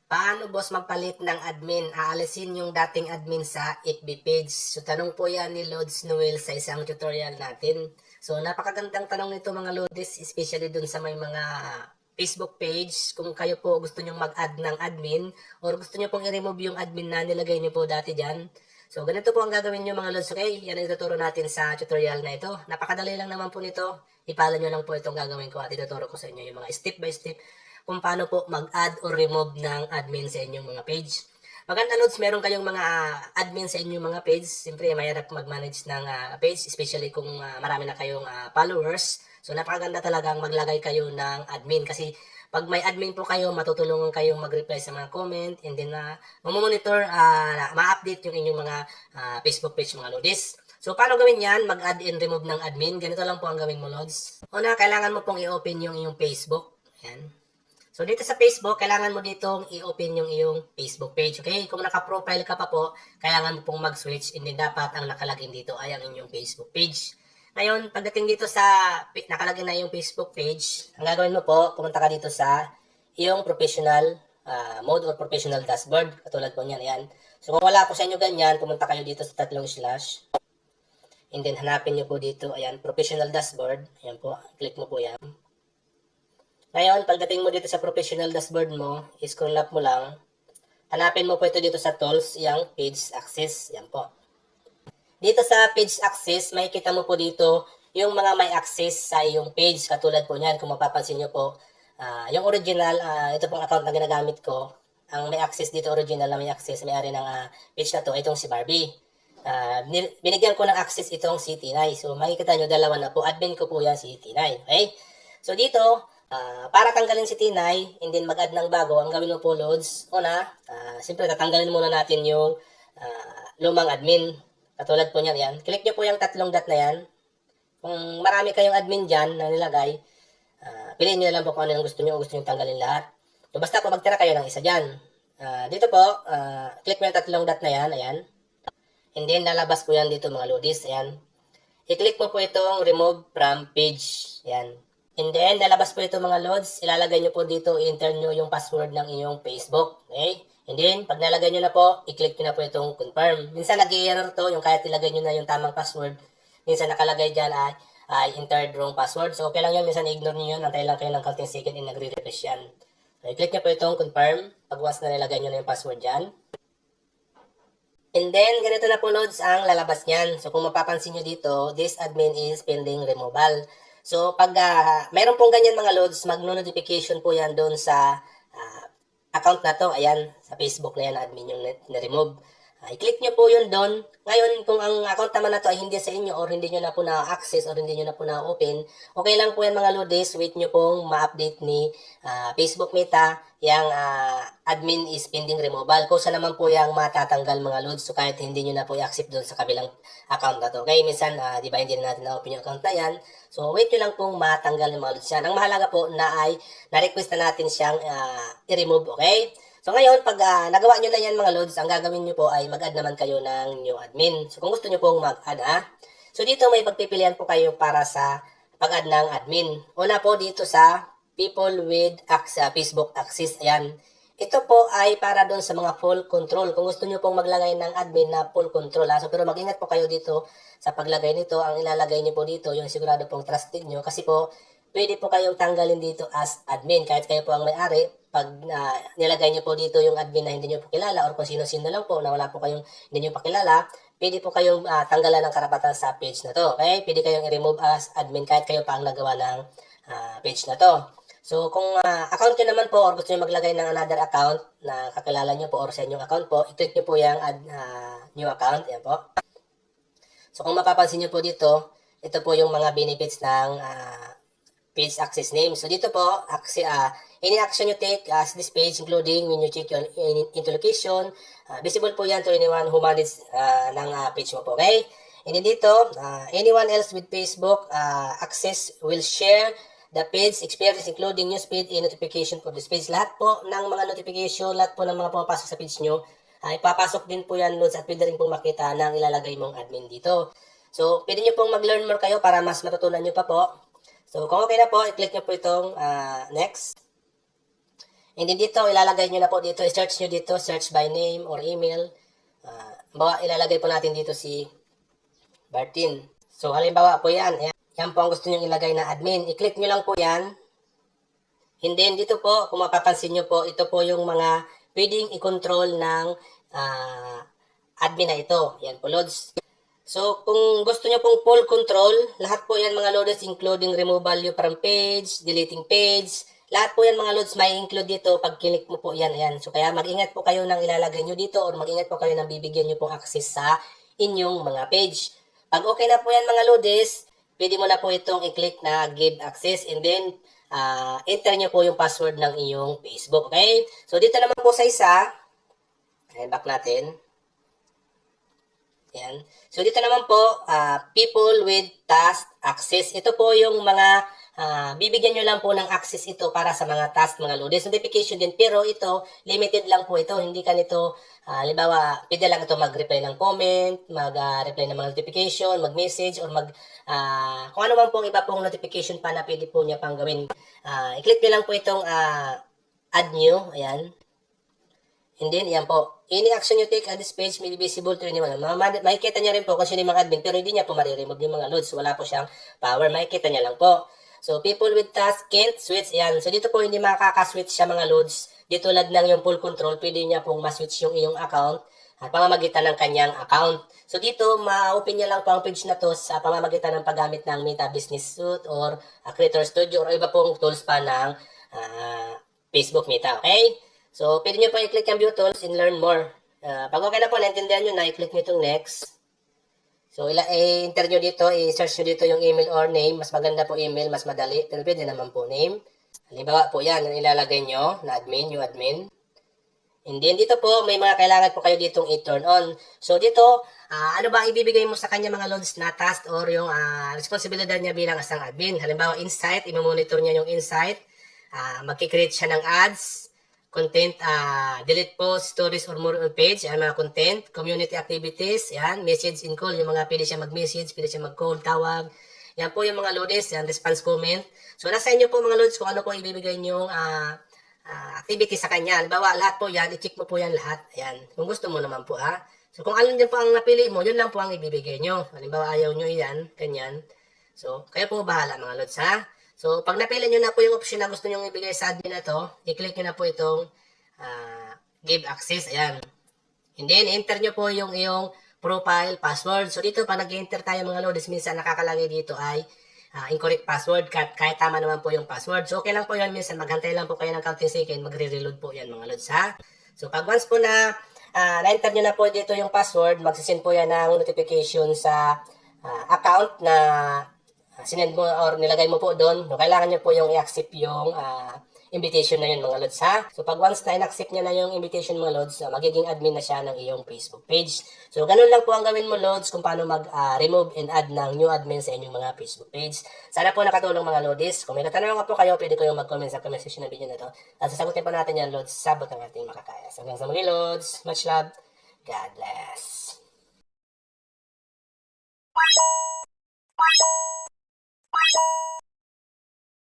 Paano boss magpalit ng admin? Aalisin yung dating admin sa FB page. So tanong po yan ni Lods Noel sa isang tutorial natin. So napakagandang tanong nito mga Lods, especially dun sa may mga Facebook page. Kung kayo po gusto nyong mag-add ng admin or gusto nyo pong i-remove yung admin na nilagay nyo po dati dyan. So ganito po ang gagawin nyo mga Lods, okay? Yan ang ituturo natin sa tutorial na ito. Napakadali lang naman po nito. I-follow nyo lang po itong gagawin ko at ituturo ko sa inyo yung mga step by step kung paano po mag-add or remove ng admin sa inyong mga page. Maganda Lods, meron kayong mga admin sa inyong mga page. Siyempre, mahirap mag-manage ng page, especially kung marami na kayong followers. So, napakaganda talagang maglagay kayo ng admin kasi pag may admin po kayo, matutulungan kayong mag-reply sa mga comment and then mamonitor, ma-update yung inyong mga Facebook page mga Lodis. So, paano gawin yan? Mag-add and remove ng admin. Ganito lang po ang gawin mo, Lods. Una, kailangan mo pong i-open yung iyong Facebook. Ayan. So, dito sa Facebook, kailangan mo ditong i-open yung iyong Facebook page, okay? Kung naka-profile ka pa po, kailangan mo pong mag-switch and then dapat ang nakalagin dito ay ang inyong Facebook page. Ngayon, pagdating dito sa nakalagin na yung Facebook page, ang gagawin mo po, pumunta ka dito sa iyong professional mode or professional dashboard. Katulad po niyan, ayan. So, kung wala po sa inyo ganyan, pumunta kayo dito sa tatlong slash. And then, hanapin nyo po dito, ayan, professional dashboard. Ayan po, click mo po yan. Ngayon, pagdating mo dito sa professional dashboard mo, scroll up mo lang, hanapin mo po ito dito sa tools, yung page access. Yan po. Dito sa page access, makikita mo po dito yung mga may access sa iyong page. Katulad po niyan, kung mapapansin nyo po, yung original, ito pong account na ginagamit ko, ang may access dito, original na may access, may-ari ng page na to, itong si Barbie. Binigyan ko ng access itong si Tinay. So, makikita nyo, dalawa na po. Admin ko po yan si Tinay. Okay? So, dito, para tanggalin si Tinay, and then mag-add ng bago, ang gawin mo po, Lods, una, siyempre tatanggalin muna natin yung lumang admin. Katulad po niyan, yan. Click nyo po yung tatlong dot na yan. Kung marami kayong admin dyan na nilagay, piliin nyo lang po kung ano yung gusto nyo o gusto nyo tanggalin lahat. So, basta kung magtira kayo ng isa dyan. Dito po, click mo yung tatlong dot na yan, ayan. And then, lalabas po yan dito mga Lodis, ayan. I-click mo po itong remove from page, ayan. And then, lalabas po ito mga Lods, ilalagay nyo po dito, i-enter nyo yung password ng inyong Facebook. Okay? And then, pag nalagay nyo na po, i-click nyo na po itong confirm. Minsan nag-i-error to, yung kahit ilagay nyo na yung tamang password. Minsan nakalagay dyan ay entered wrong password. So, okay lang yun. Minsan i-ignore nyo yun. Antay lang kayo ng counting second and nagre-refresh yan. So, i-click nyo po itong confirm. Pag once na nilagay nyo na yung password dyan. And then, ganito na po Lods ang lalabas niyan. So, kung mapapansin nyo dito, this admin is pending removal. So, pag mayroon pong ganyan mga Lods, mag-notification po yan doon sa account na to. Ayan, sa Facebook na yan, admin yung na-remove. I-click nyo po yun doon. Ngayon, kung ang account naman na to ay hindi sa inyo or hindi nyo na po na-access or hindi nyo na po na-open, okay lang po yan mga Lods. Wait nyo pong ma-update ni Facebook Meta yung admin is pending removal. Kusa naman po yung matatanggal mga Lods. So, kahit hindi nyo na po i-accept doon sa kabilang account na to. Okay, minsan, di ba, hindi na natin na-open yung account na yan. So, wait nyo lang pong matanggal yung mga Lods yan. Ang mahalaga po na ay na-request na natin siyang i-remove. Okay? So ngayon, pag nagawa nyo na yan mga Lods, ang gagawin nyo po ay mag-add naman kayo ng new admin. So kung gusto nyo pong mag-add so dito may pagpipilian po kayo para sa pag-add ng admin. Una po dito sa people with Facebook access. Ayan. Ito po ay para doon sa mga full control. Kung gusto nyo pong maglagay ng admin na full control. So pero mag-ingat po kayo dito sa paglagay nito. Ang ilalagay nyo po dito, yung sigurado pong trusted nyo. Kasi po, pwede po kayong tanggalin dito as admin. Kahit kayo po ang may-ari, pag nilagay nyo po dito yung admin na hindi nyo po kilala or kung sino-sino lang po na wala po kayong hindi nyo pa kilala, pwede po kayong tanggalan ng karapatan sa page na to. Okay? Pwede kayong i-remove as admin kahit kayo pa ang nagawa ng page na to. So, kung account nyo naman po or gusto nyo maglagay ng another account na kakilala nyo po or sa inyong account po, i-click nyo po yung add new account. Yan po. So, kung mapapansin nyo po dito, ito po yung mga benefits ng page access name. So, dito po, any action you take as this page, including when you check your into location, visible po yan to anyone who manages ng page mo po, okay? And then dito, anyone else with Facebook access will share the page experience including newsfeed and notification for this page. Lahat po ng mga notification, lahat po ng mga pumapasok sa page nyo, ipapasok din po yan Lods at pwede rin pong makita ng ilalagay mong admin dito. So, pwede nyo pong mag-learn more kayo para mas matutunan nyo pa po. So, kung okay na po, i-click nyo po itong next. And then dito, ilalagay nyo na po dito, search nyo dito, search by name or email. Ilalagay po natin dito si Bartin. So, halimbawa po yan. Yan po ang gusto nyo ilagay na admin. I-click nyo lang po yan. And then dito po, kung mapapansin nyo po, ito po yung mga pwedeng i-control ng admin na ito. Yan po, Lods. So, kung gusto nyo pong full control, lahat po yan mga Lods, including removal you from page, deleting page, lahat po yan mga Lods may include dito pag click mo po yan. Ayan. So, kaya mag-ingat po kayo ng ilalagay nyo dito or mag-ingat po kayo ng bibigyan nyo pong access sa inyong mga page. Pag okay na po yan mga Lods, pwede mo na po itong i-click na give access and then enter nyo po yung password ng iyong Facebook. Okay? So, dito naman po sa isa, ayan, back natin. Ayan. So, dito naman po, people with task access. Ito po yung mga bibigyan nyo lang po ng access ito para sa mga task, mga Lodes. Notification din, pero ito, limited lang po ito. Hindi ka nito, halimbawa, pwede lang ito mag-reply ng comment, mag-reply ng mga notification, mag-message, or kung ano man pong iba pong notification pa na pwede po niya pang gawin. I-click nyo lang po itong add new, ayan. And then, yan po. Any action you take on this page may be visible to anyone. Makikita niya rin po kung sino yung mga admin, pero hindi niya po mariremove yung mga loads. Wala po siyang power. Makikita niya lang po. So, people with task can't switch. Yan. So, dito po hindi makaka-switch siya mga loads. Dito tulad ng yung full control, pwede niya pong ma-switch yung iyong account at pamamagitan ng kanyang account. So, dito, ma-open niya lang po ang page na to sa pamamagitan ng paggamit ng Meta Business Suite or Creator Studio or iba pong tools pa ng Facebook Meta. Okay? So, pwede nyo po i-click yung view tools and learn more. Pag okay na po, naintindihan nyo na, i-click nyo itong next. So, i-enter nyo dito, i-search nyo dito yung email or name. Mas maganda po email, mas madali. Pero pwede naman po name. Halimbawa po yan, yung ilalagay nyo na admin, yung admin. And then dito po, may mga kailangan po kayo ditong i-turn on. So, dito, ano ba ibibigay mo sa kanya mga loads na task or yung responsibilidad niya bilang isang admin. Halimbawa, insight, i-monitor niya yung insight. Magkikreate siya ng ads. Content, delete post, stories, or more on page, yan mga content, community activities, yan, message and call, yung mga pwede siya mag-message, pwede siya mag-call, tawag, yan po yung mga loads, yan, response comment. So, nasa inyo po mga loads kung ano po ibibigay nyo activity sa kanya. Halimbawa, lahat po yan, i-check mo po yan lahat, yan, kung gusto mo naman po ha. So, kung alin din po ang napili mo, yun lang po ang ibibigay nyo. Halimbawa, ayaw nyo yan, ganyan. So, kayo po bahala mga loads ha. So, pag napili nyo na po yung option na gusto nyo ibigay sa admin na to, i-click nyo na po itong give access. Ayan. And then, enter nyo po yung iyong profile, password. So, dito, pag nag-enter tayo mga loads, minsan nakakalagay dito ay incorrect password, kahit tama naman po yung password. So, okay lang po yan. Minsan, maghantay lang po kayo ng counting second, magre-reload po yan mga loads ha. So, pag once po na na-enter nyo na po dito yung password, magsisend po yan ng notification sa account na sinend mo or nilagay mo po doon, no, kailangan nyo po yung i-accept yung invitation na yun mga lods ha. So pag once na in-accept niya na yung invitation mga lods, magiging admin na siya ng iyong Facebook page. So ganun lang po ang gawin mo lods kung paano mag-remove and add ng new admin sa inyong mga Facebook page. Sana po nakatulong mga lodis. Kung may katanungan po kayo, pwede kayong mag-comment sa comment section ng video na to. At sasagutin po natin yan lods, sabot ng ating makakaya. So hanggang sa muli lods, much love, God bless.